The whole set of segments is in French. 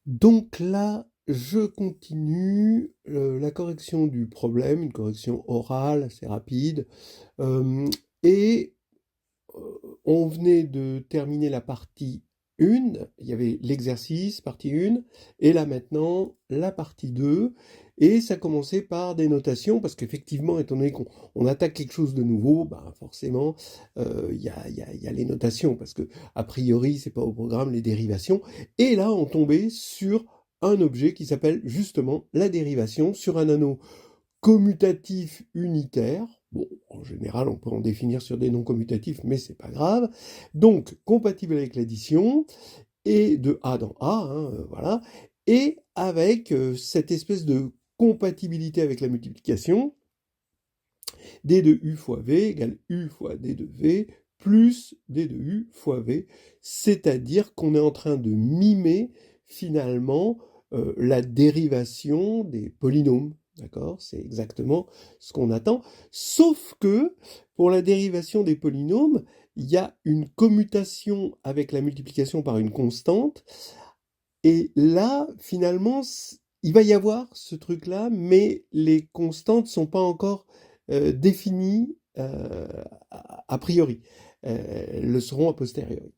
Donc là, je continue la correction du problème, une correction orale assez rapide. Euh, et on venait de terminer la partie 1, il y avait l'exercice, partie 1, et là maintenant, la partie 2, et ça commençait par des notations, parce qu'effectivement, étant donné qu'on attaque quelque chose de nouveau, bah forcément, il y a les notations, parce que a priori, c'est pas au programme les dérivations, et là, on tombait sur un objet qui s'appelle justement la dérivation sur un anneau commutatif unitaire. Bon, en général, on peut en définir sur des non commutatifs, mais c'est pas grave. Donc, compatible avec l'addition, et de A dans A, hein, voilà, et avec cette espèce de compatibilité avec la multiplication, d de u fois v égale u fois d de v plus d de u fois v, c'est-à-dire qu'on est en train de mimer finalement la dérivation des polynômes. D'accord? C'est exactement ce qu'on attend. Sauf que pour la dérivation des polynômes, il y a une commutation avec la multiplication par une constante. Et là, finalement, il va y avoir ce truc-là, mais les constantes sont pas encore définies a priori. Elles le seront a posteriori.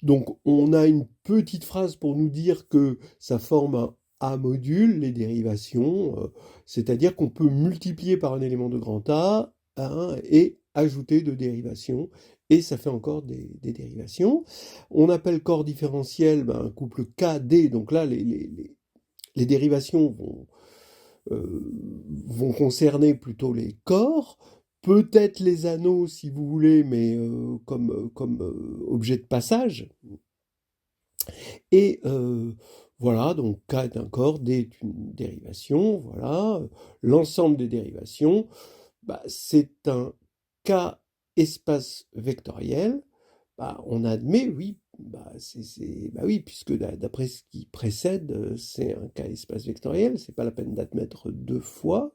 Donc, on a une petite phrase pour nous dire que ça forme un A module, les dérivations, c'est-à-dire qu'on peut multiplier par un élément de grand A, hein, et ajouter de dérivations, et ça fait encore des dérivations. On appelle corps différentiel un couple KD, donc là, les dérivations vont concerner plutôt les corps, peut-être les anneaux si vous voulez, mais comme objet de passage. Et voilà, donc K est un corps, D est une dérivation, voilà. L'ensemble des dérivations, bah, c'est un K espace vectoriel. Bah, on admet, oui, bah oui, puisque d'après ce qui précède, c'est un K espace vectoriel, c'est pas la peine d'admettre deux fois.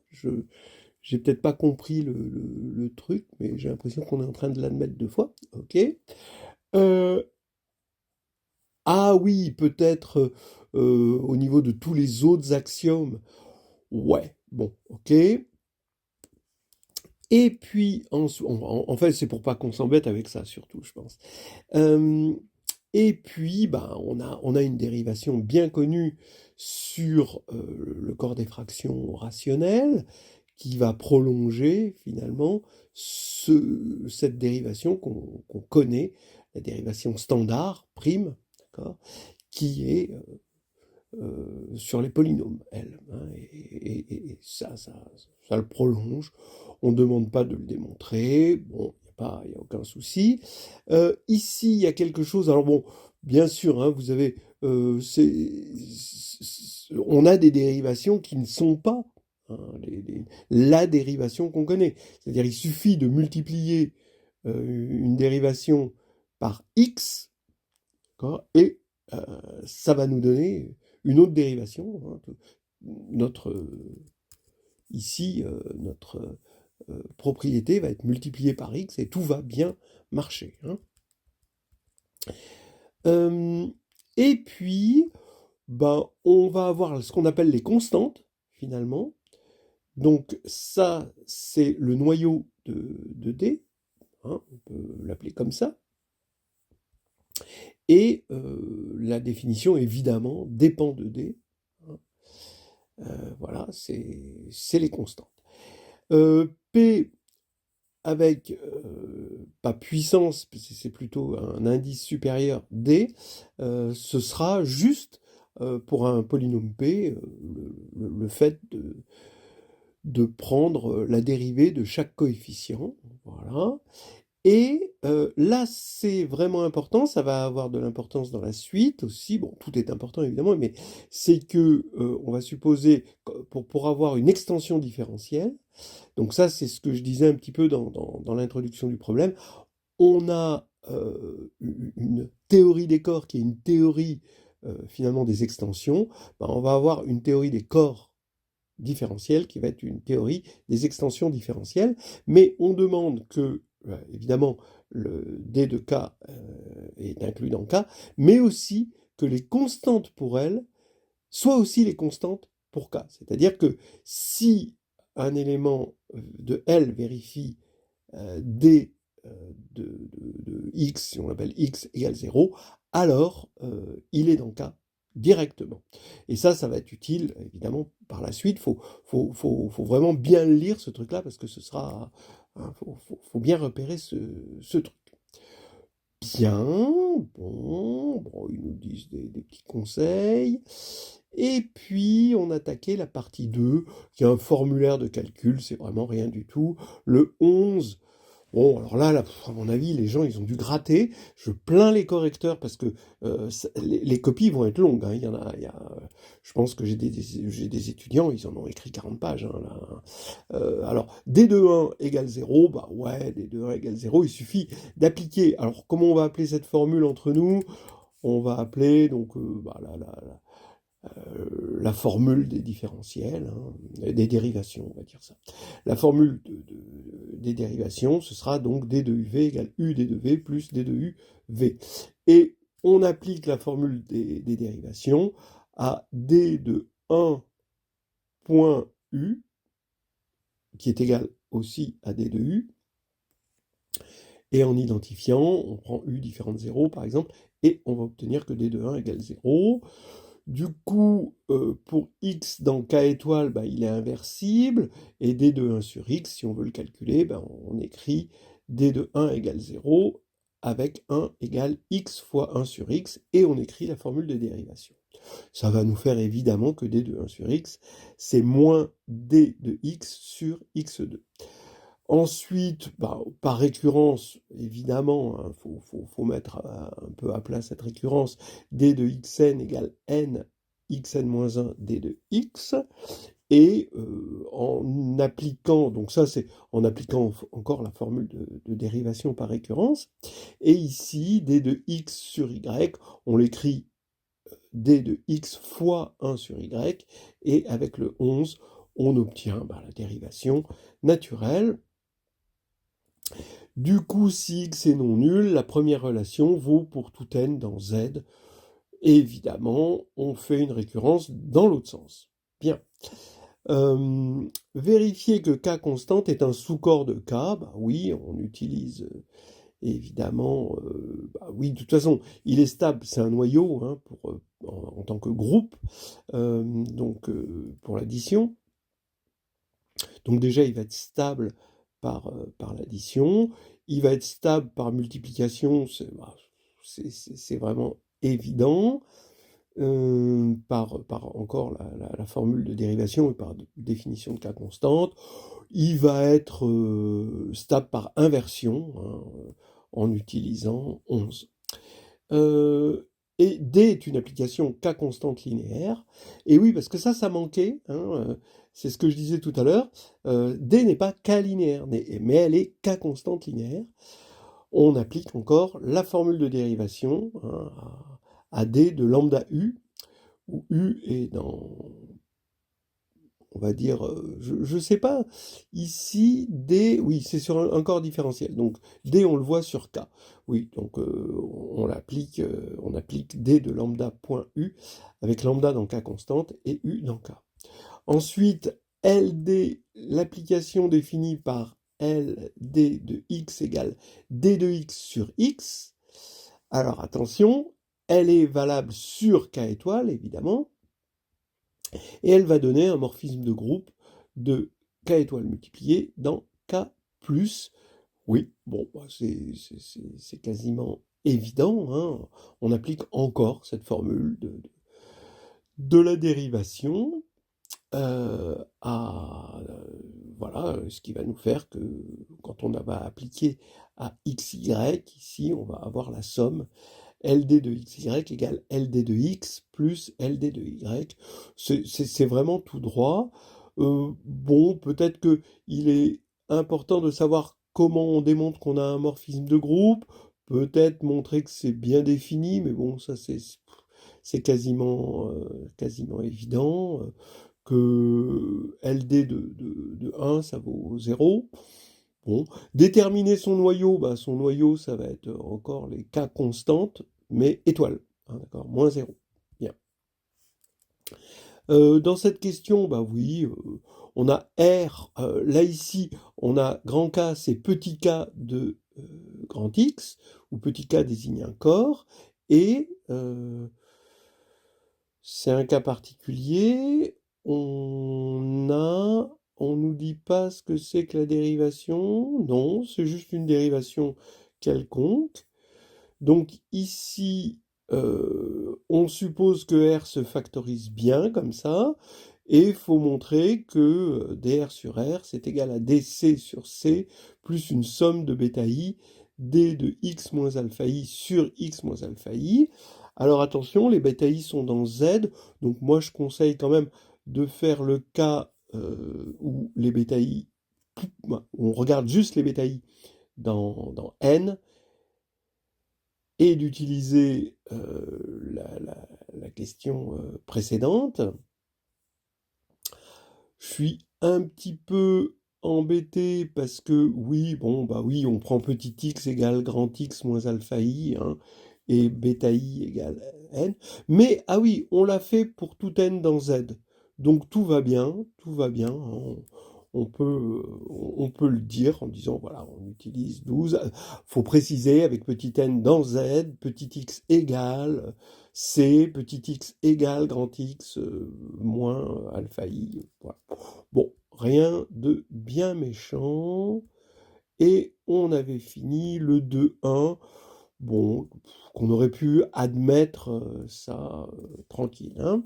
J'ai peut-être pas compris le truc, mais j'ai l'impression qu'on est en train de l'admettre deux fois. Ok. Euh, ah oui, peut-être au niveau de tous les autres axiomes. Ouais, bon, ok. Et puis, en fait, c'est pour pas qu'on s'embête avec ça, surtout, je pense. Euh, et puis, ben, on a une dérivation bien connue sur le corps des fractions rationnelles qui va prolonger, finalement, cette dérivation qu'on connaît, la dérivation standard, prime, d'accord, qui est sur les polynômes, elle, hein, et ça le prolonge. On ne demande pas de le démontrer, bon, il n'y a aucun souci. Ici, il y a quelque chose, alors bon, bien sûr, hein, vous avez, on a des dérivations qui ne sont pas hein, la dérivation qu'on connaît. C'est-à-dire, il suffit de multiplier une dérivation par x, et ça va nous donner une autre dérivation. Hein. Notre, ici, notre propriété va être multipliée par x et tout va bien marcher. Hein. Euh, et puis, ben, on va avoir ce qu'on appelle les constantes, finalement. Donc ça, c'est le noyau de D, hein, on peut l'appeler comme ça. Et la définition, évidemment, dépend de D. Hein. Voilà, c'est les constantes. P avec, pas puissance, c'est plutôt un indice supérieur D, ce sera juste, pour un polynôme P, le fait de prendre la dérivée de chaque coefficient. Voilà. Et là, c'est vraiment important, ça va avoir de l'importance dans la suite aussi. Bon, tout est important évidemment, mais c'est que on va supposer pour avoir une extension différentielle. Donc ça, c'est ce que je disais un petit peu dans l'introduction du problème. On a une théorie des corps qui est une théorie finalement des extensions. Ben, on va avoir une théorie des corps différentielle qui va être une théorie des extensions différentielles, mais on demande que, évidemment, le D de K est inclus dans K, mais aussi que les constantes pour elle soit aussi les constantes pour K. C'est-à-dire que si un élément de L vérifie D de X, si on l'appelle X égale 0, alors il est dans K directement. Et ça va être utile, évidemment, par la suite. Faut vraiment bien lire ce truc-là, parce que ce sera... faut bien repérer ce truc. Bien, bon, ils nous disent des petits conseils. Et puis, on attaquait la partie 2, qui est un formulaire de calcul, c'est vraiment rien du tout. Le 11, bon, alors là, à mon avis, les gens, ils ont dû gratter. Je plains les correcteurs parce que les copies vont être longues, hein. Je pense que j'ai des étudiants, ils en ont écrit 40 pages, hein, là. Alors, D de 1 égale 0, bah ouais, D de 1 égale 0, il suffit d'appliquer. Alors, comment on va appeler cette formule entre nous? On va appeler donc la formule des différentiels, hein, des dérivations, on va dire ça. La formule des dérivations, ce sera donc d de uv égale u d de v plus d de u v. Et on applique la formule des dérivations à d de 1 point u, qui est égal aussi à d de u, et en identifiant, on prend u différent de 0 par exemple, et on va obtenir que d de 1 égale 0. Du coup, pour x dans k étoile, bah, il est inversible, et d de 1 sur x, si on veut le calculer, bah, on écrit d de 1 égale 0, avec 1 égale x fois 1 sur x, et on écrit la formule de dérivation. Ça va nous faire évidemment que d de 1 sur x, c'est moins d de x sur x2. Ensuite, bah, par récurrence, évidemment, hein, faut mettre un peu à plat cette récurrence, d de xn égale n, xn-1 d de x, et en appliquant, donc ça c'est en appliquant encore la formule de dérivation par récurrence, et ici, d de x sur y, on l'écrit d de x fois 1 sur y, et avec le 11, on obtient la dérivation naturelle. Du coup, si x est non nul, la première relation vaut pour tout n dans z. Et évidemment, on fait une récurrence dans l'autre sens. Bien. Vérifier que k constante est un sous-corps de k, bah oui, on utilise évidemment, oui, de toute façon, il est stable, c'est un noyau, hein, en tant que groupe, donc pour l'addition. Donc déjà, il va être stable par l'addition, il va être stable par multiplication, c'est vraiment évident, par encore la formule de dérivation et par définition de k constante. Il va être stable par inversion, hein, en utilisant 11. Et D est une application K constante linéaire. Et oui, parce que ça manquait, hein, c'est ce que je disais tout à l'heure. D n'est pas K linéaire, mais elle est K constante linéaire. On applique encore la formule de dérivation, hein, à D de lambda U, où U est dans, on va dire, je sais pas, ici, D, oui, c'est sur un corps différentiel, donc D, on le voit sur K, oui, donc on applique D de lambda point U, avec lambda dans K constante et U dans K. Ensuite, LD, l'application définie par LD de X égale D de X sur X. Alors attention, elle est valable sur K étoile, évidemment, et elle va donner un morphisme de groupe de K étoile multiplié dans K plus. Oui, bon, c'est quasiment évident, hein. On applique encore cette formule de la dérivation voilà, ce qui va nous faire que quand on va appliquer à xy, ici, on va avoir la somme LD de xy égale LD de x plus LD de y. C'est vraiment tout droit. Bon, peut-être qu'il est important de savoir comment on démontre qu'on a un morphisme de groupe, peut-être montrer que c'est bien défini, mais bon, ça c'est quasiment évident, que LD de 1, ça vaut 0. Bon, déterminer son noyau, son noyau, ça va être encore les K constantes, mais étoiles, hein, d'accord, moins 0. Bien. Dans cette question, bah oui, on a R, là ici, on a grand K, c'est petit k de grand X, où petit k désigne un corps, et c'est un cas particulier, on nous dit pas ce que c'est que la dérivation, non, c'est juste une dérivation quelconque. Donc ici, on suppose que R se factorise bien comme ça, et il faut montrer que dr sur R, c'est égal à dc sur C, plus une somme de bêta i, d de x moins alpha i sur x moins alpha i. Alors attention, les bêta i sont dans Z, donc moi je conseille quand même de faire le cas où les bêta i, on regarde juste les bêta i dans N, et d'utiliser la question précédente. Je suis un petit peu embêté parce que oui, bon, bah oui, on prend petit x égale grand X moins alpha i, hein, et bêta i égale n. Mais, ah oui, on l'a fait pour tout n dans Z. Donc tout va bien, hein. On peut le dire en disant, voilà, on utilise 12. Faut préciser avec petit n dans Z, petit x égale C, petit x égale grand X moins alpha i. Voilà. Bon, rien de bien méchant. Et on avait fini le 2-1. Bon, qu'on aurait pu admettre ça tranquille, hein.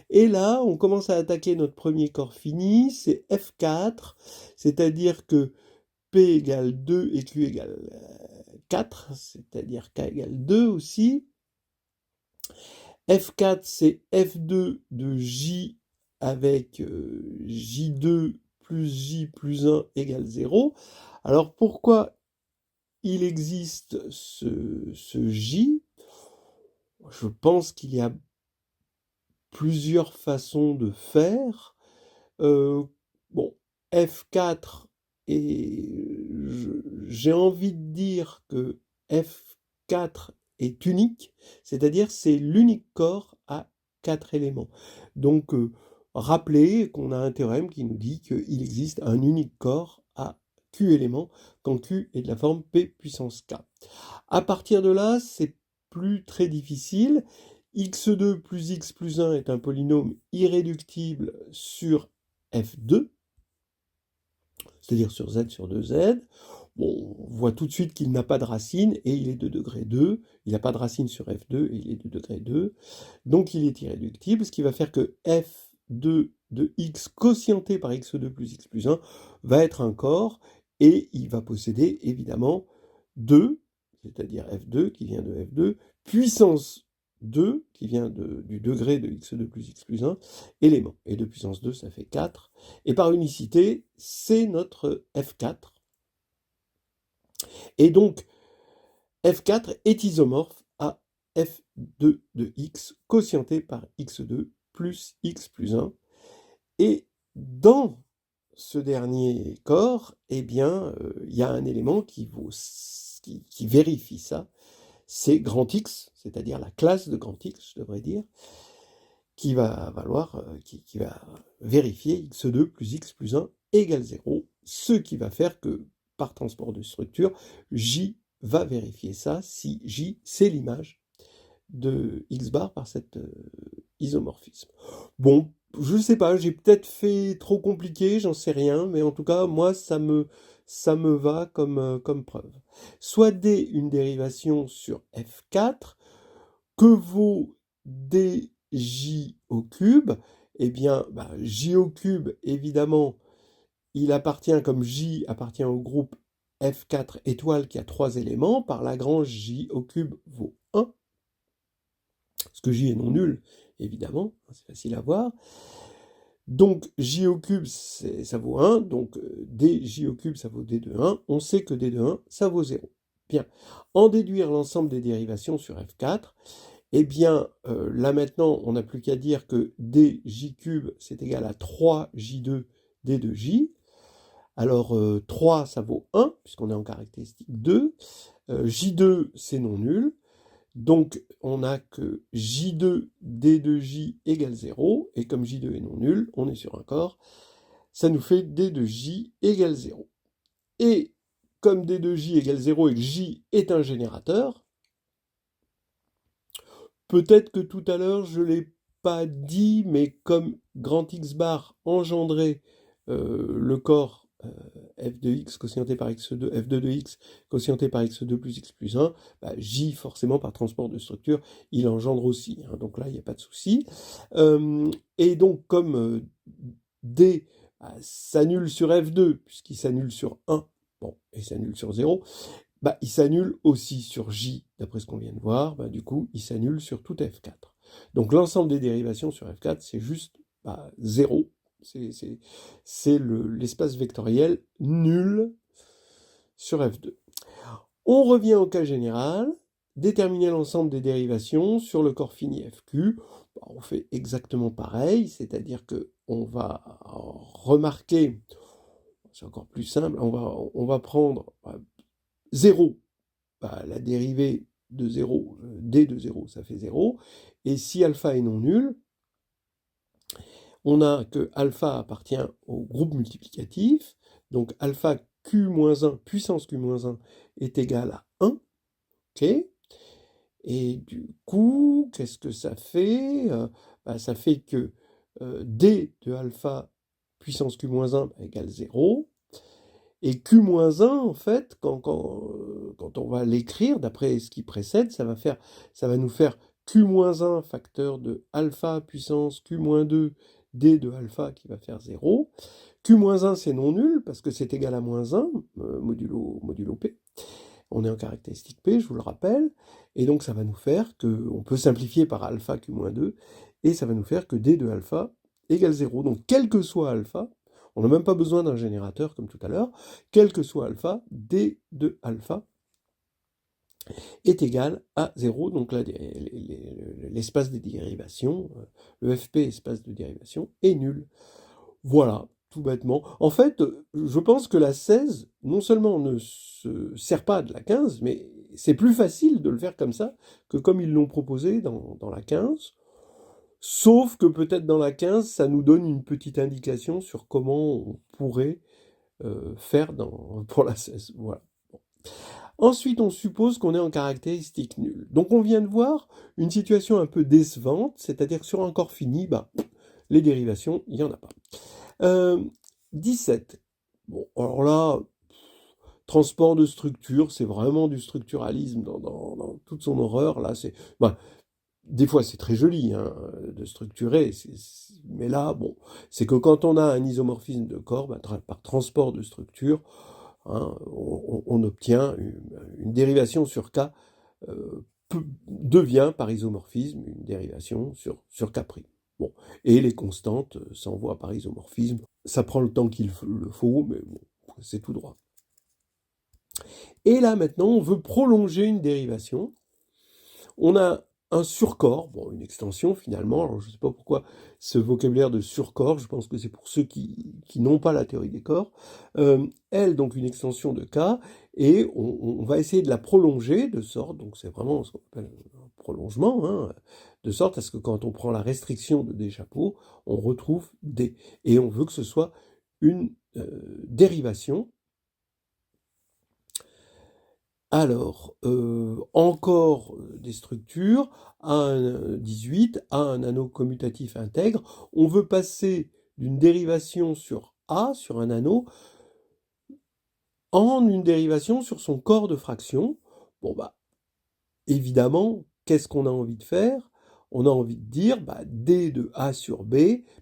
Et là, on commence à attaquer notre premier corps fini, c'est F4, c'est-à-dire que P égale 2 et Q égale 4, c'est-à-dire K égale 2 aussi. F4, c'est F2 de J avec J2 plus J plus 1 égale 0. Alors pourquoi il existe ce J? Je pense qu'il y a plusieurs façons de faire. Bon, F4, et j'ai envie de dire que F4 est unique, c'est-à-dire c'est l'unique corps à 4 éléments. Donc, rappelez qu'on a un théorème qui nous dit qu'il existe un unique corps à Q éléments quand Q est de la forme P puissance K. À partir de là, c'est plus très difficile. x2 plus x plus 1 est un polynôme irréductible sur f2, c'est-à-dire sur z sur 2z. Bon, on voit tout de suite qu'il n'a pas de racine et il est de degré 2. Il n'a pas de racine sur f2 et il est de degré 2. Donc il est irréductible, ce qui va faire que f2 de x quotienté par x2 plus x plus 1 va être un corps et il va posséder évidemment 2, c'est-à-dire f2 qui vient de f2, puissance 2 qui vient du degré de x2 plus x plus 1, élément. Et 2 puissance 2, ça fait 4. Et par unicité, c'est notre f4. Et donc, f4 est isomorphe à f2 de x quotienté par x2 plus x plus 1. Et dans ce dernier corps, eh bien, il y a un élément qui vérifie ça, c'est grand X, c'est-à-dire la classe de grand X, je devrais dire, qui va vérifier x2 plus x plus 1 égale 0, ce qui va faire que, par transport de structure, J va vérifier ça si J, c'est l'image de x bar par cet isomorphisme. Bon, je sais pas, j'ai peut-être fait trop compliqué, j'en sais rien, mais en tout cas, moi, ça me va comme preuve. Soit D, une dérivation sur F4, que vaut dj au cube? Eh bien, j au cube, évidemment, il appartient, comme j appartient au groupe F4 étoile qui a 3 éléments, par Lagrange, j au cube vaut 1, parce que j est non nul, évidemment, c'est facile à voir. Donc j au cube, ça vaut 1, donc dj au cube, ça vaut d de 1. On sait que d de 1, ça vaut 0. Bien. En déduire l'ensemble des dérivations sur F4, eh bien, là maintenant, on n'a plus qu'à dire que dj cube, c'est égal à 3j2 d de j. Alors, 3, ça vaut 1, puisqu'on est en caractéristique 2. J2, c'est non nul. Donc, on n'a que J2 D de J égale 0, et comme J2 est non nul, on est sur un corps, ça nous fait D de J égale 0. Et comme D de J égale 0 et que J est un générateur, peut-être que tout à l'heure je ne l'ai pas dit, mais comme grand X bar engendrait le corps f de x quotienté par x2, f2 de x quotienté par x2 plus x plus 1, bah, J forcément par transport de structure, il engendre aussi, hein, donc là il n'y a pas de souci. Et donc comme D s'annule sur f2, puisqu'il s'annule sur 1, bon, et s'annule sur 0, bah, il s'annule aussi sur J, d'après ce qu'on vient de voir, bah, du coup, il s'annule sur tout F4. Donc l'ensemble des dérivations sur F4, c'est juste 0. C'est l'espace vectoriel nul sur F2. On revient au cas général, déterminer l'ensemble des dérivations sur le corps fini FQ. Bah, on fait exactement pareil, c'est-à-dire qu'on va remarquer, c'est encore plus simple, on va prendre 0, bah, la dérivée de 0, d de 0, ça fait 0. Et si alpha est non nul, on a que alpha appartient au groupe multiplicatif, donc alpha q-1, puissance q-1, est égal à 1. Ok. Et du coup, qu'est-ce que ça fait? Bah, ça fait que d de alpha puissance q-1 égale 0. Et Q-1, en fait, quand on va l'écrire, d'après ce qui précède, ça va nous faire Q-1 facteur de alpha puissance Q-2 d de alpha qui va faire 0. Q-1 c'est non nul parce que c'est égal à moins 1, modulo P. On est en caractéristique P, je vous le rappelle. Et donc ça va nous faire on peut simplifier par alpha Q-2, et ça va nous faire que d de alpha égale 0. Donc quel que soit alpha, on n'a même pas besoin d'un générateur comme tout à l'heure, quel que soit alpha, d de alpha est égal à 0. Donc là, l'espace des dérivations, le FP espace de dérivation, est nul. Voilà, tout bêtement. En fait, je pense que la 16, non seulement ne se sert pas de la 15, mais c'est plus facile de le faire comme ça que comme ils l'ont proposé dans la 15. Sauf que peut-être dans la 15, ça nous donne une petite indication sur comment on pourrait faire pour la 16. Voilà. Bon. Ensuite, on suppose qu'on est en caractéristique nulle. Donc on vient de voir une situation un peu décevante, c'est-à-dire que sur un corps fini, bah, les dérivations, il n'y en a pas. 17. Bon, alors là, transport de structure, c'est vraiment du structuralisme dans toute son horreur. Là, des fois, c'est très joli hein, de structurer, mais là, bon, c'est que quand on a un isomorphisme de corps, bah, par transport de structure, hein, on obtient une dérivation sur K devient par isomorphisme une dérivation sur K'. Bon, et les constantes s'envoient par isomorphisme. Ça prend le temps qu'il le faut, mais bon, c'est tout droit. Et là, maintenant, on veut prolonger une dérivation. On a un surcorps, bon, une extension finalement, alors je ne sais pas pourquoi ce vocabulaire de surcorps, je pense que c'est pour ceux qui n'ont pas la théorie des corps, L, donc une extension de K, et on va essayer de la prolonger de sorte, donc c'est vraiment ce qu'on appelle un prolongement, hein, de sorte à ce que quand on prend la restriction de D chapeau, on retrouve D, et on veut que ce soit une dérivation. Alors, encore des structures, A18, A un anneau commutatif intègre. On veut passer d'une dérivation sur A, sur un anneau, en une dérivation sur son corps de fraction. Bon, bah, évidemment, qu'est-ce qu'on a envie de faire? On a envie de dire, bah, D de A sur B,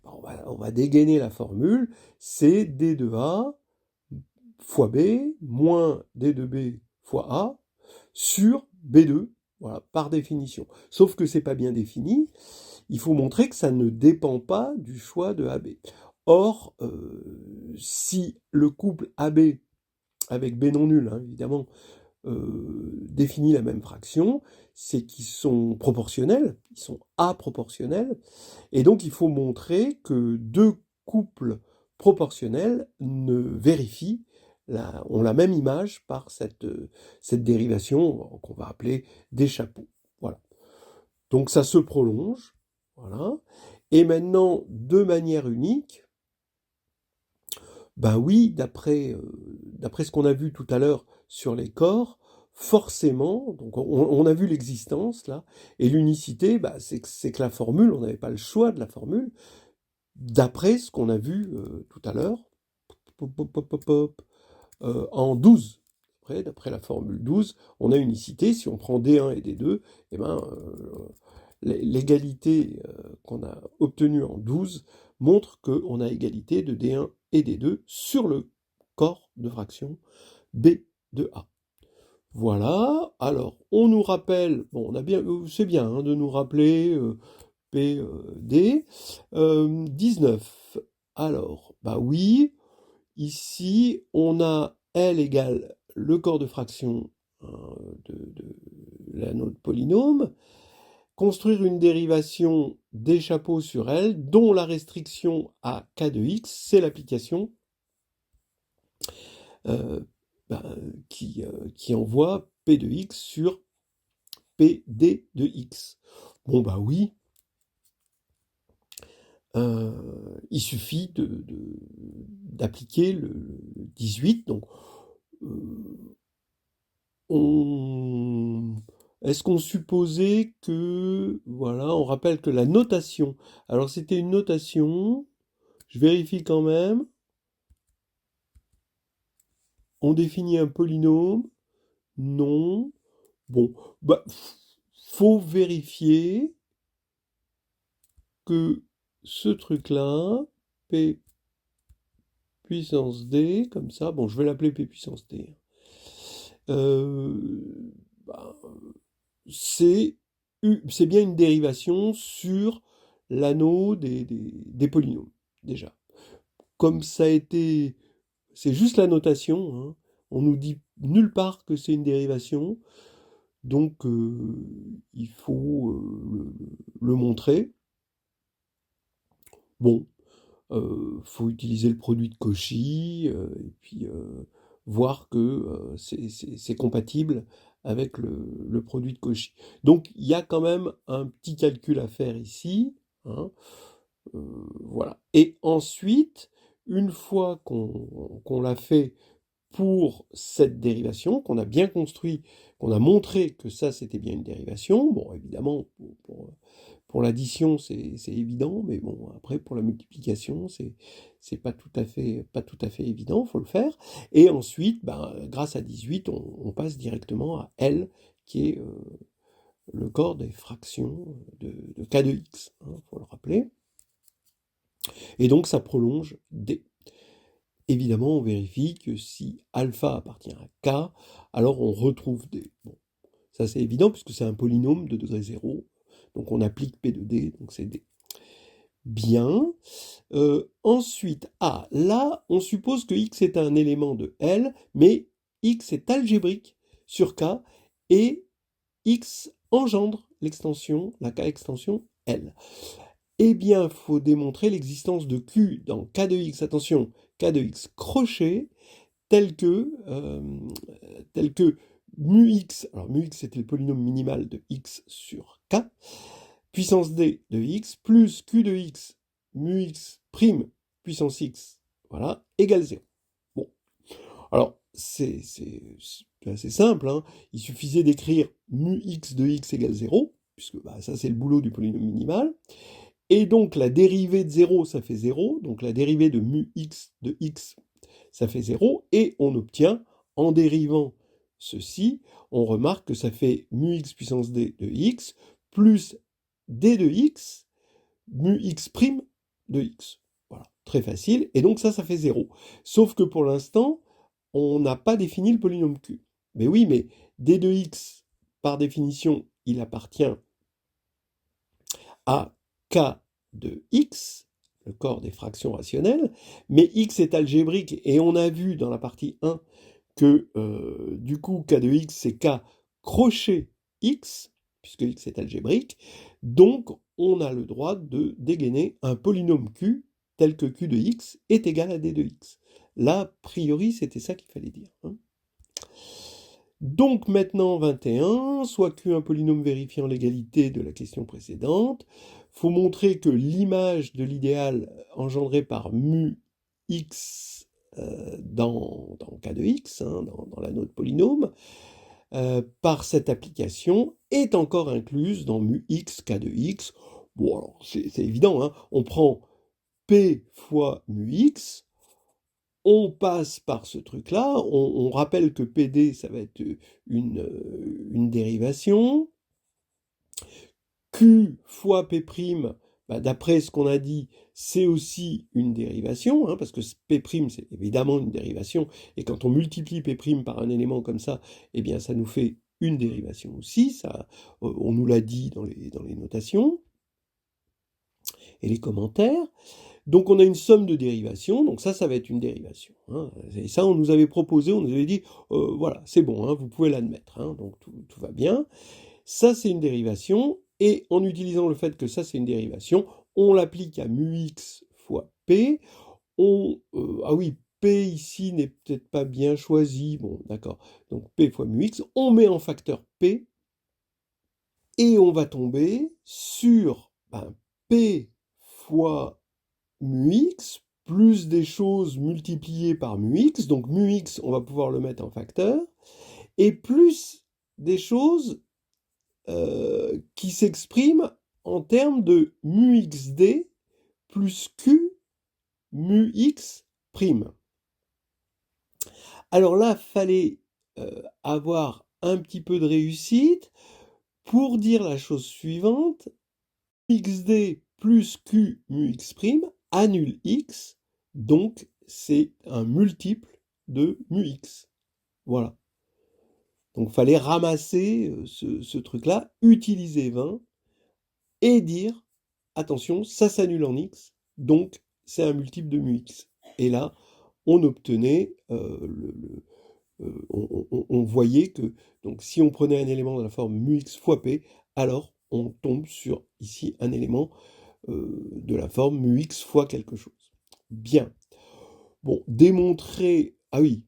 bah, on va dégainer la formule, c'est D de A fois B, moins D de B fois A, sur B2, voilà, par définition. Sauf que c'est pas bien défini, il faut montrer que ça ne dépend pas du choix de AB. Or, si le couple AB, avec B non nul, hein, évidemment, définit la même fraction, c'est qu'ils sont proportionnels, ils sont aproportionnels, et donc il faut montrer que deux couples proportionnels ne vérifient ont la même image par cette dérivation qu'on va appeler des chapeaux. Voilà. Donc ça se prolonge, voilà. Et maintenant, de manière unique, ben oui, d'après ce qu'on a vu tout à l'heure sur les corps, forcément, donc on a vu l'existence là, et l'unicité, bah, c'est que la formule, on n'avait pas le choix de la formule, d'après ce qu'on a vu tout à l'heure, pop, pop, pop, pop, pop, en 12. D'après la formule 12, on a unicité. Si on prend D1 et D2, eh ben, l'égalité qu'on a obtenue en 12 montre qu'on a égalité de D1 et D2 sur le corps de fraction B de A. Voilà, alors on nous rappelle, bon, on a bien, c'est bien hein, de nous rappeler P, D, 19. Alors, bah oui, ici on a L égale le corps de fraction de l'anneau de polynôme, construire une dérivation des chapeaux sur L dont la restriction à K de X, c'est l'application euh, ben, qui envoie P de X sur PD de X. Bon bah oui, il suffit d'appliquer le 18, donc est-ce qu'on supposait que, voilà, on rappelle que la notation, alors c'était une notation, je vérifie quand même, on définit un polynôme, non, bon, bah, faut vérifier que ce truc-là, P puissance D, comme ça, bon, je vais l'appeler P puissance D, bah, c'est bien une dérivation sur l'anneau des polynômes, déjà. Comme ça a été... C'est juste la notation, hein, on nous dit nulle part que c'est une dérivation, donc il faut le montrer. Bon, faut utiliser le produit de Cauchy, et puis voir que c'est compatible avec le produit de Cauchy. Donc il y a quand même un petit calcul à faire ici, hein, voilà. Et ensuite, une fois qu'on l'a fait pour cette dérivation, qu'on a bien construit, qu'on a montré que ça c'était bien une dérivation, bon évidemment pour l'addition, c'est évident, mais bon, après, pour la multiplication, c'est pas tout à fait évident, faut le faire. Et ensuite, ben, grâce à 18, on passe directement à L, qui est le corps des fractions de K de X, hein, faut le rappeler. Et donc, ça prolonge D. Évidemment, on vérifie que si alpha appartient à K, alors on retrouve D. Bon, ça c'est évident, puisque c'est un polynôme de degré 0, donc on applique P de D, donc c'est D. Bien. Ensuite, là, on suppose que X est un élément de L, mais X est algébrique sur K, et X engendre l'extension, la K-extension L. Eh bien, il faut démontrer l'existence de Q dans K de X, attention, K de X crochet, tel que mu X, alors mu X c'était le polynôme minimal de X sur K, puissance D de X, plus Q de X, mu X prime puissance X, voilà, égale 0. Bon, alors c'est assez simple, hein. Il suffisait d'écrire mu X de X égale 0, puisque bah, ça c'est le boulot du polynôme minimal, et donc la dérivée de 0, ça fait 0, donc la dérivée de mu X de X, ça fait 0, et on obtient, en dérivant ceci, on remarque que ça fait mu X puissance D de X, plus D de X, mu X prime de X. Voilà, très facile, et donc ça fait 0. Sauf que pour l'instant, on n'a pas défini le polynôme Q. Mais oui, mais D de X, par définition, il appartient à K de X, le corps des fractions rationnelles, mais X est algébrique, et on a vu dans la partie 1 que du coup K de X c'est K crochet X, puisque X est algébrique, donc on a le droit de dégainer un polynôme Q tel que Q de X est égal à D de X. Là, a priori, c'était ça qu'il fallait dire, hein. Donc maintenant 21, soit Q un polynôme vérifiant l'égalité de la question précédente, faut montrer que l'image de l'idéal engendrée par mu x dans le cas de x, hein, dans la note polynôme, par cette application est encore incluse dans mu x k de x. Bon, alors c'est évident, hein, on prend p fois mu x, on passe par ce truc-là, on rappelle que PD, ça va être une dérivation. Q fois P', bah, d'après ce qu'on a dit, c'est aussi une dérivation, hein, parce que P', c'est évidemment une dérivation, et quand on multiplie P' par un élément comme ça, eh bien ça nous fait une dérivation aussi, ça, on nous l'a dit dans les notations et les commentaires. Donc on a une somme de dérivations, donc ça va être une dérivation, hein. Et ça, on nous avait proposé, on nous avait dit, voilà, c'est bon, hein, vous pouvez l'admettre, hein, donc tout va bien. Ça, c'est une dérivation, et en utilisant le fait que ça, c'est une dérivation, on l'applique à mu x fois p. Ah oui, p ici n'est peut-être pas bien choisi, bon, d'accord, donc p fois mu x, on met en facteur p, et on va tomber sur p fois mu x, plus des choses multipliées par mu x, donc mu x, on va pouvoir le mettre en facteur, et plus des choses qui s'expriment en termes de mu xd plus q mu x prime. Alors là, fallait avoir un petit peu de réussite pour dire la chose suivante: xd plus q mu x prime annule x, donc c'est un multiple de mu x. Voilà. Donc fallait ramasser ce truc-là, utiliser 20 et dire, attention, ça s'annule en x, donc c'est un multiple de mu x. Et là, on obtenait, on voyait que donc si on prenait un élément de la forme mu x fois p, alors on tombe sur ici un élément de la forme mu x fois quelque chose. Bien. Bon, démontrer, oui,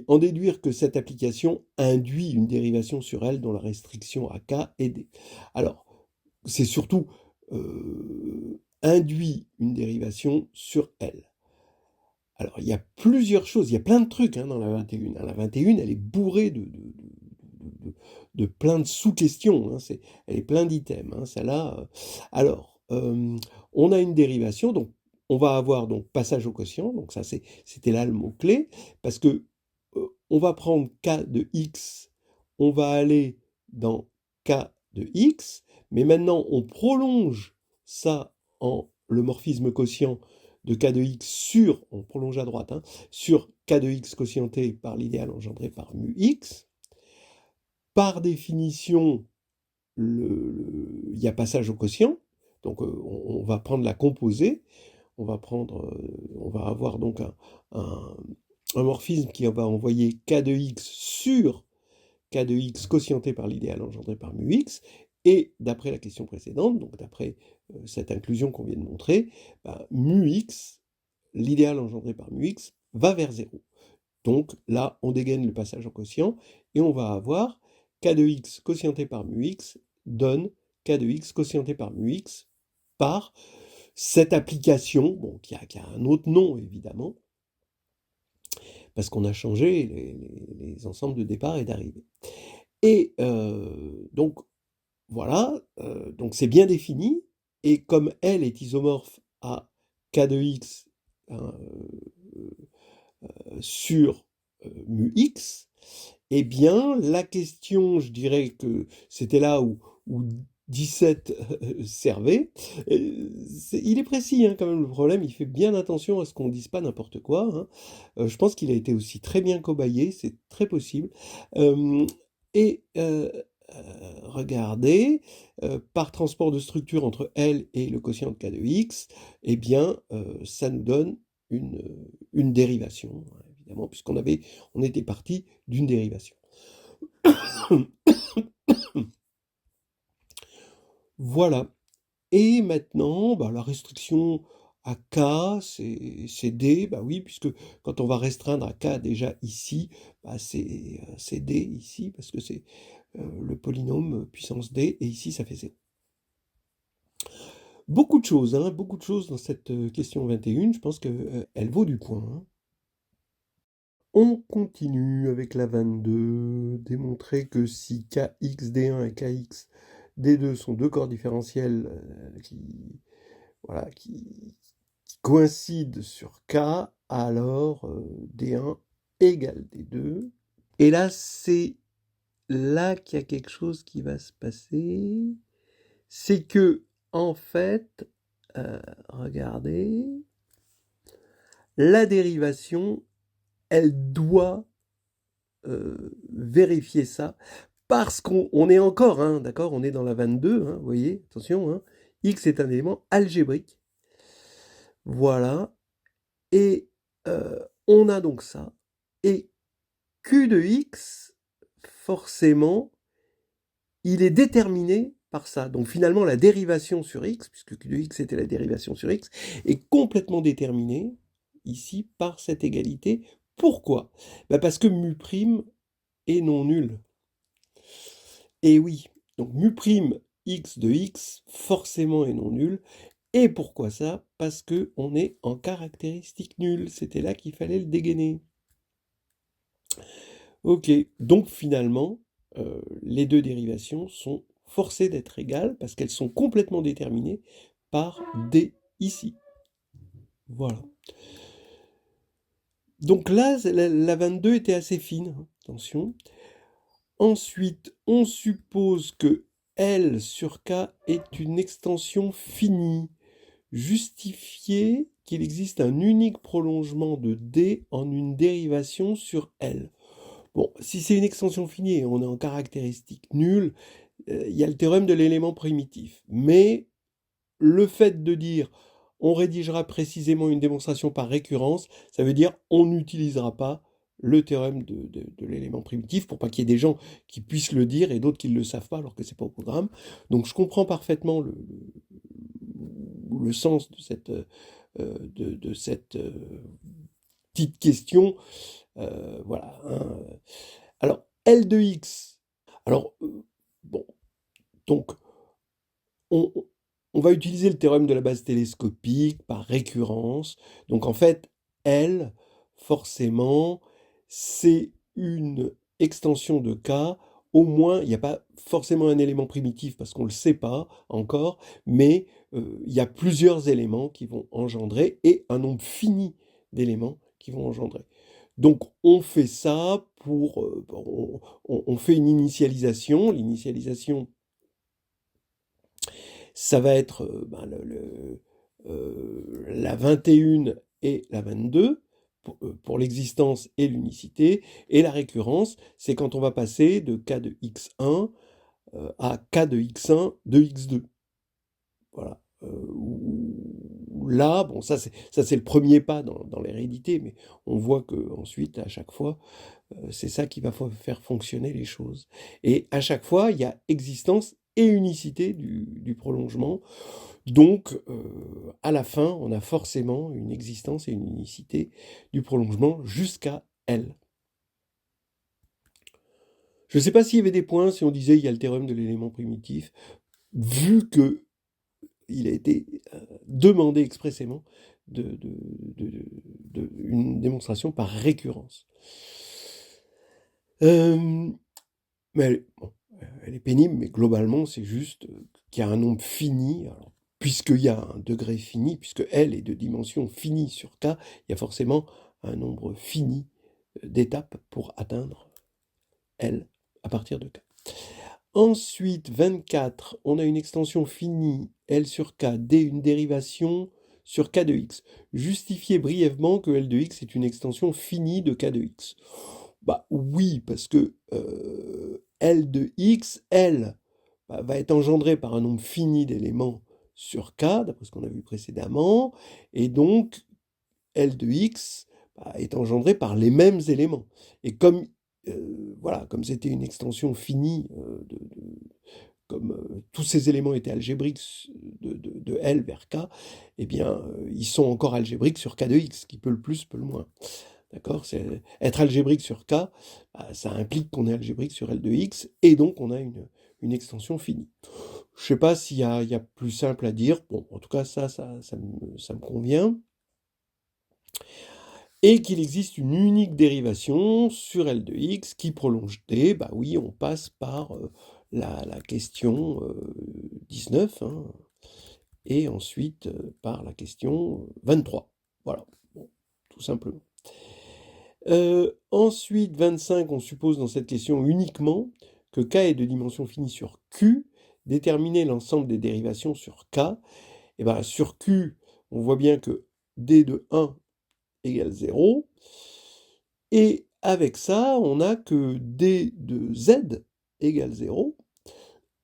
en déduire que cette application induit une dérivation sur elle dont la restriction à k est d. Alors, c'est surtout induit une dérivation sur L. Alors, il y a plusieurs choses, il y a plein de trucs hein, dans la 21. La 21, elle est bourrée de plein de sous-questions, hein, elle est plein d'items, hein, celle-là. Alors, on a une dérivation, donc on va avoir donc passage au quotient, donc ça c'était là le mot-clé, parce que on va prendre k de x, on va aller dans k de x, mais maintenant on prolonge ça en le morphisme quotient de k de x sur, on prolonge à droite, hein, sur k de x quotienté par l'idéal engendré par mu x. Par définition, il y a passage au quotient, donc on va prendre la composée, on va avoir donc un morphisme qui va envoyer k de x sur k de x quotienté par l'idéal engendré par mu x, et d'après la question précédente, donc d'après cette inclusion qu'on vient de montrer, mu x, l'idéal engendré par mu x, va vers 0. Donc là, on dégaine le passage en quotient, et on va avoir k de x quotienté par mu x donne k de x quotienté par mu x par cette application, bon, qui a un autre nom évidemment, parce qu'on a changé les ensembles de départ et d'arrivée. Et donc voilà, donc c'est bien défini, et comme L est isomorphe à k de x hein, sur mu x, eh bien la question, je dirais que c'était là où 17 servait. Il est précis hein, quand même le problème, il fait bien attention à ce qu'on ne dise pas n'importe quoi, hein. Je pense qu'il a été aussi très bien cobayé, c'est très possible. Et regardez, par transport de structure entre L et le quotient de k de x, eh bien ça nous donne une dérivation, hein, évidemment, on était parti d'une dérivation. Voilà. Et maintenant, la restriction à K, c'est D, bah oui, puisque quand on va restreindre à K déjà ici, bah c'est D ici, parce que c'est le polynôme puissance D, et ici ça fait 0. Beaucoup de choses dans cette question 21, je pense qu'elle vaut du point, hein. On continue avec la 22, démontrer que si KXD1 et KXD2 sont deux corps différentiels voilà, qui coïncident sur K, alors D1 égale D2. Et là, c'est là qu'il y a quelque chose qui va se passer. C'est que, en fait, regardez, la dérivation, elle doit vérifier ça, parce qu'on est encore, hein, d'accord, on est dans la 22, hein, vous voyez, attention, hein, X est un élément algébrique. Voilà. Et on a donc ça. Et Q de X, forcément, il est déterminé par ça. Donc finalement, la dérivation sur X, puisque Q de X était la dérivation sur X, est complètement déterminée, ici, par cette égalité. Pourquoi? Bah parce que mu' est non nul. Et oui, donc mu' X de X, forcément est non nul. Et pourquoi ça? Parce qu'on est en caractéristique nulle. C'était là qu'il fallait le dégainer. Ok, donc finalement, les deux dérivations sont forcées d'être égales parce qu'elles sont complètement déterminées par D ici. Voilà. Donc là, la 22 était assez fine, hein, attention. Ensuite, on suppose que L sur K est une extension finie. Justifier qu'il existe un unique prolongement de D en une dérivation sur L. Bon, si c'est une extension finie et on est en caractéristique nulle, il y a le théorème de l'élément primitif. Mais le fait de dire on rédigera précisément une démonstration par récurrence, ça veut dire on n'utilisera pas le théorème de l'élément primitif pour pas qu'il y ait des gens qui puissent le dire et d'autres qui ne le savent pas alors que c'est pas au programme. Donc je comprends parfaitement le sens de cette petite question. Voilà, hein. Alors, L de X. Alors, bon, donc, on, on va utiliser le théorème de la base télescopique par récurrence. Donc, en fait, L, forcément, c'est une extension de K. Au moins, il n'y a pas forcément un élément primitif parce qu'on ne le sait pas encore, mais il y a plusieurs éléments qui vont engendrer et un nombre fini d'éléments qui vont engendrer. Donc on fait ça pour... on fait une initialisation. L'initialisation, ça va être la 21 et la 22 pour l'existence et l'unicité. Et la récurrence, c'est quand on va passer de K de x1 à K de x1 de x2. Voilà. Là, bon, ça c'est le premier pas dans l'hérédité, mais on voit que ensuite, à chaque fois, c'est ça qui va faire fonctionner les choses. Et à chaque fois, il y a existence et unicité du prolongement. Donc, à la fin, on a forcément une existence et une unicité du prolongement jusqu'à L. Je ne sais pas s'il y avait des points si on disait il y a le théorème de l'élément primitif, vu que il a été demandé expressément une démonstration par récurrence. Mais bon, elle est pénible, mais globalement, c'est juste qu'il y a un nombre fini. Alors, puisqu'il y a un degré fini, puisque L est de dimension finie sur K, il y a forcément un nombre fini d'étapes pour atteindre L à partir de K. Ensuite, 24, on a une extension finie, L sur K, D, une dérivation sur K de X. Justifiez brièvement que L de X est une extension finie de K de X. Bah oui, parce que L de X, L, va être engendré par un nombre fini d'éléments sur K, d'après ce qu'on a vu précédemment, et donc L de X est engendré par les mêmes éléments. Et comme voilà, comme c'était une extension finie comme tous ces éléments étaient algébriques de L vers K, eh bien, ils sont encore algébriques sur K de X, qui peut le plus, peut le moins. D'accord? Être algébrique sur K, bah, ça implique qu'on est algébrique sur L de X, et donc on a une extension finie. Je ne sais pas s'il y a plus simple à dire. Bon, en tout cas, ça me convient. Et qu'il existe une unique dérivation sur L de X qui prolonge D. Bah oui, on passe par la question 19, hein, et ensuite par la question 23. Voilà, bon, tout simplement. Ensuite, 25, on suppose dans cette question uniquement que K est de dimension finie sur Q, déterminer l'ensemble des dérivations sur K. Et bien sur Q, on voit bien que D de 1 égale 0, et avec ça, on a que D de Z égale 0,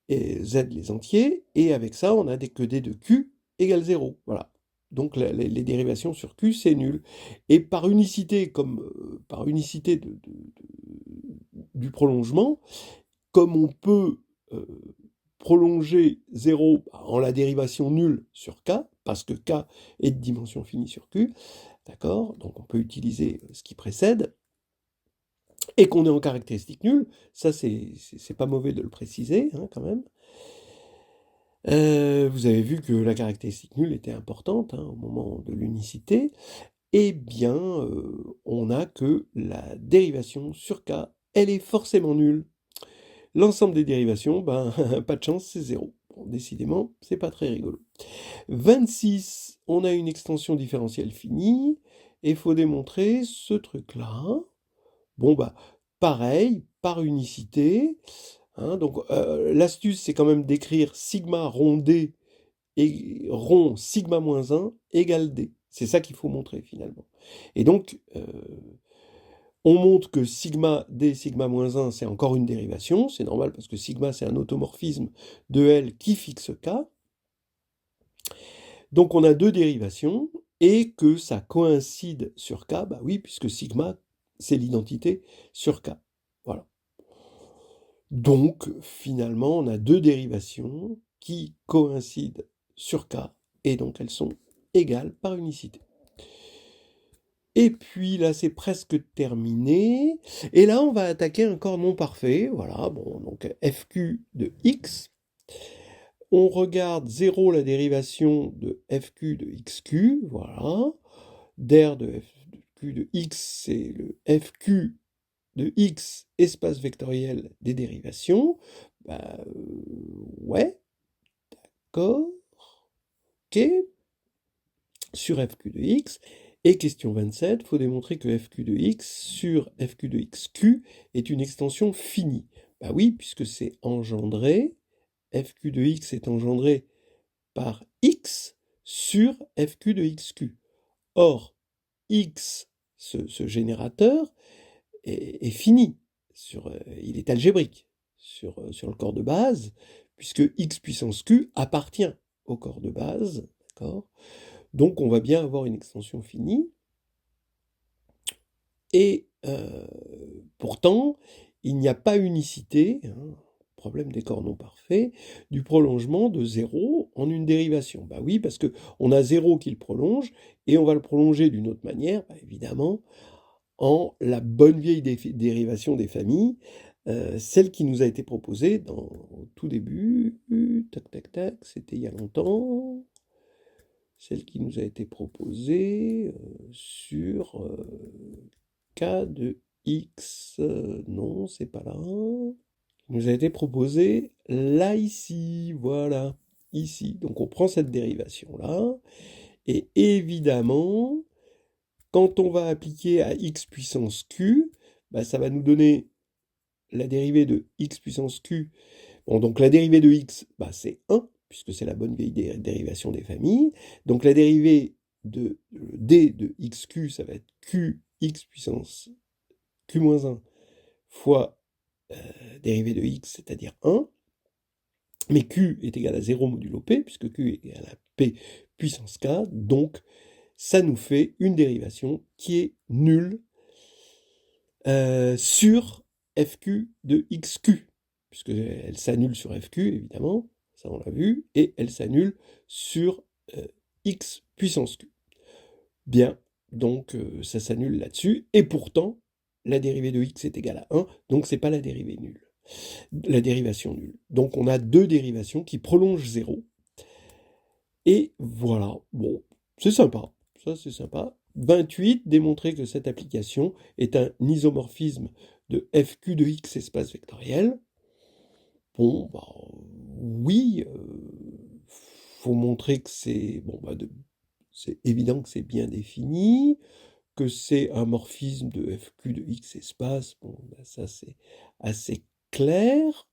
et Z les entiers, et avec ça, on a que D de Q égale 0, voilà. Donc les dérivations sur Q, c'est nul. Et par unicité, par unicité du prolongement, comme on peut prolonger 0 en la dérivation nulle sur K, parce que K est de dimension finie sur Q, d'accord? Donc on peut utiliser ce qui précède, et qu'on est en caractéristique nulle, ça c'est pas mauvais de le préciser, hein, quand même. Vous avez vu que la caractéristique nulle était importante, hein, au moment de l'unicité. Eh bien, on a que la dérivation sur K, elle est forcément nulle. L'ensemble des dérivations, ben, pas de chance, c'est 0. Bon, décidément, c'est pas très rigolo. 26, on a une extension différentielle finie, et il faut démontrer ce truc-là. Bon, bah, pareil, par unicité, hein, donc l'astuce, c'est quand même d'écrire sigma rond D et rond sigma moins 1 égale D. C'est ça qu'il faut montrer, finalement. Et donc, on montre que sigma D, sigma moins 1, c'est encore une dérivation. C'est normal parce que sigma, c'est un automorphisme de L qui fixe K. Donc, on a deux dérivations et que ça coïncide sur K. Bah oui, puisque sigma, c'est l'identité sur K. Voilà. Donc, finalement, on a deux dérivations qui coïncident sur K et donc elles sont égales par unicité. Et puis là, c'est presque terminé. Et là, on va attaquer un corps non parfait. Voilà, bon, donc FQ de X. On regarde 0, la dérivation de FQ de XQ. Voilà. Der de FQ de X, c'est le FQ de X, espace vectoriel des dérivations. Bah, ouais, d'accord. Ok. Sur FQ de X. Et question 27, il faut démontrer que FQ de X sur FQ de XQ est une extension finie. Bah oui, puisque c'est engendré, FQ de X est engendré par X sur FQ de XQ. Or, X, ce générateur, est fini, il est algébrique sur le corps de base, puisque X puissance Q appartient au corps de base, d'accord ? Donc on va bien avoir une extension finie. Et pourtant, il n'y a pas unicité, hein, problème des corps non parfaits, du prolongement de 0 en une dérivation. Bah oui, parce qu'on a 0 qui le prolonge, et on va le prolonger d'une autre manière, bah évidemment, en la bonne vieille dérivation des familles, celle qui nous a été proposée au tout début, tac tac tac, c'était il y a longtemps, celle qui nous a été proposée sur K de X, non, c'est pas là, qui nous a été proposée là, ici, voilà, ici. Donc on prend cette dérivation-là, et évidemment, quand on va appliquer à x puissance q, bah, ça va nous donner la dérivée de x puissance q. Bon, donc la dérivée de x, bah, c'est 1, puisque c'est la bonne vieille dérivation des familles. Donc la dérivée de d de xq, ça va être qx puissance q-1 fois dérivée de x, c'est-à-dire 1. Mais q est égal à 0 modulo p, puisque q est égal à p puissance k. Donc ça nous fait une dérivation qui est nulle sur FQ de XQ, puisqu'elle s'annule sur FQ, évidemment, ça on l'a vu, et elle s'annule sur x puissance q. Bien, donc ça s'annule là-dessus, et pourtant, la dérivée de x est égale à 1, donc c'est pas la dérivée nulle, la dérivation nulle. Donc on a deux dérivations qui prolongent 0, et voilà, bon, c'est sympa, ça c'est sympa. 28, démontrer que cette application est un isomorphisme de FQ de x espace vectoriel. Bon, bah, oui, faut montrer que c'est bon, bah, c'est évident que c'est bien défini, que c'est un morphisme de FQ de x espace. Bon, bah, ça c'est assez clair.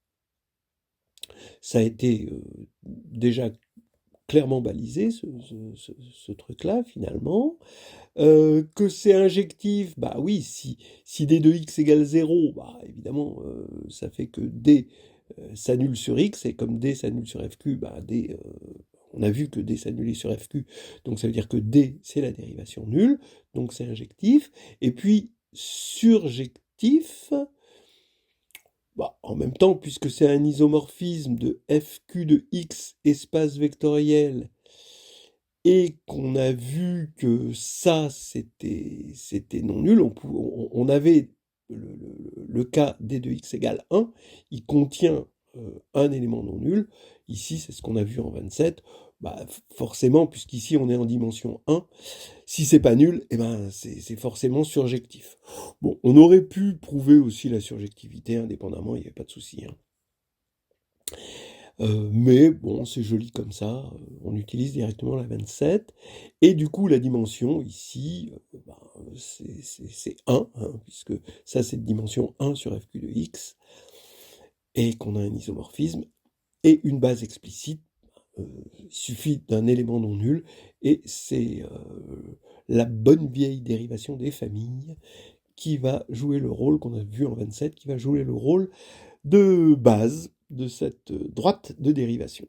Ça a été déjà clairement balisé, ce truc-là, finalement. Que c'est injectif, bah oui, si d de x égale 0, bah évidemment, ça fait que d s'annule sur x, et comme d s'annule sur fq, bah d, on a vu que d s'annulait sur fq, donc ça veut dire que d, c'est la dérivation nulle, donc c'est injectif. Et puis, surjectif, bah, en même temps, puisque c'est un isomorphisme de fq de x espace vectoriel, et qu'on a vu que ça, c'était non nul, on avait le cas d de x égale 1, il contient un élément non nul. Ici, c'est ce qu'on a vu en 27. Bah, forcément, puisqu'ici on est en dimension 1, si c'est pas nul, eh ben, c'est forcément surjectif. Bon, on aurait pu prouver aussi la surjectivité indépendamment, il n'y avait pas de souci, hein. Mais bon, c'est joli comme ça, on utilise directement la 27, et du coup la dimension ici, ben, c'est 1, hein, puisque ça c'est de dimension 1 sur FQ de x, et qu'on a un isomorphisme, et une base explicite, il suffit d'un élément non nul, et c'est la bonne vieille dérivation des familles qui va jouer le rôle qu'on a vu en 27, qui va jouer le rôle de base de cette droite de dérivation.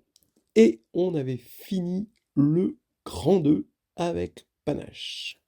Et on avait fini le grand 2 avec panache.